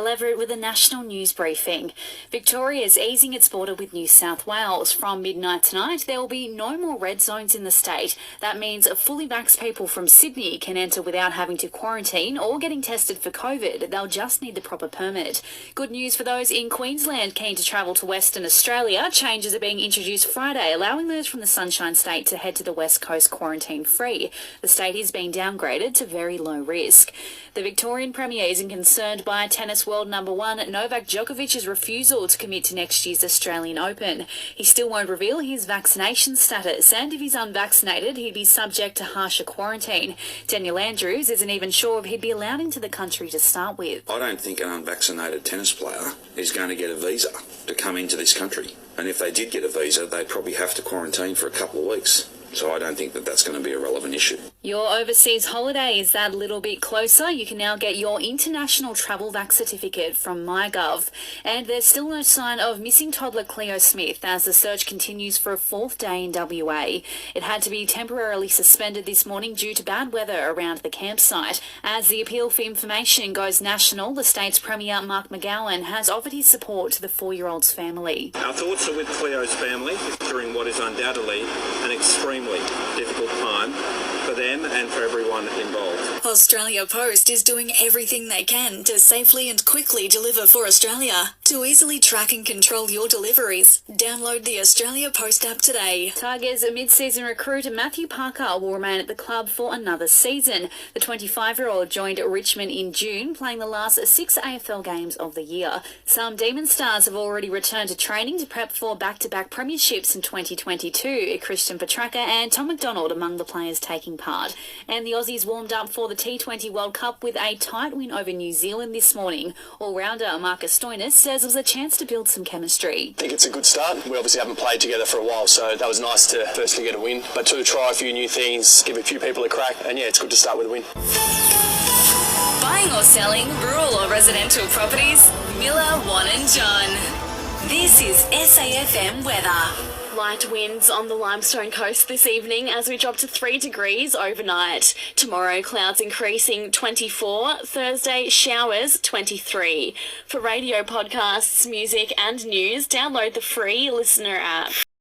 Isabelle Everett with a national news briefing. Victoria is easing its border with New South Wales. From midnight tonight, there will be no more red zones in the state. That means fully vaxxed people from Sydney can enter without having to quarantine or getting tested for COVID. They'll just need the proper permit. Good news for those in Queensland keen to travel to Western Australia. Changes are being introduced Friday, allowing those from the Sunshine State to head to the West Coast quarantine-free. The state is being downgraded to very low risk. The Victorian Premier isn't concerned by tennis world number one Novak Djokovic's refusal to commit to next year's Australian Open. He still won't reveal his vaccination status, and if he's unvaccinated, he'd be subject to harsher quarantine. Daniel Andrews isn't even sure if he'd be allowed into the country to start with. I don't think an unvaccinated tennis player is going to get a visa to come into this country. And if they did get a visa, they'd probably have to quarantine for a couple of weeks. So I don't think that that's going to be a relevant issue. Your overseas holiday is that little bit closer. You can now get your international travel vac certificate from MyGov. And there's still no sign of missing toddler Cleo Smith as the search continues for a fourth day in WA. It had to be temporarily suspended this morning due to bad weather around the campsite. As the appeal for information goes national, the state's Premier Mark McGowan has offered his support to the 4-year-old's family. Our thoughts are with Cleo's family during what is undoubtedly an extremely difficult time for them and for everyone involved. Australia Post is doing everything they can to safely and quickly deliver for Australia. To easily track and control your deliveries, download the Australia Post app today. Tigers mid-season recruit Matthew Parker will remain at the club for another season. The 25-year-old joined Richmond in June, playing the last 6 AFL games of the year. Some Demon Stars have already returned to training to prep for back-to-back premierships in 2022. Christian Petracca and Tom McDonald among the players taking part. And the Aussies warmed up for the T20 World Cup with a tight win over New Zealand this morning. All-rounder Marcus Stoinis says it was a chance to build some chemistry. I think it's a good start. We obviously haven't played together for a while, so that was nice to firstly get a win, but to try a few new things, give a few people a crack, and yeah, it's good to start with a win. Buying or selling, rural or residential properties? Miller, Wan and John. This is SAFM weather. Light winds on the Limestone coast this evening as we drop to 3 degrees overnight. Tomorrow, clouds increasing 24. Thursday, showers 23. For radio podcasts, music and news, download the free Listener app.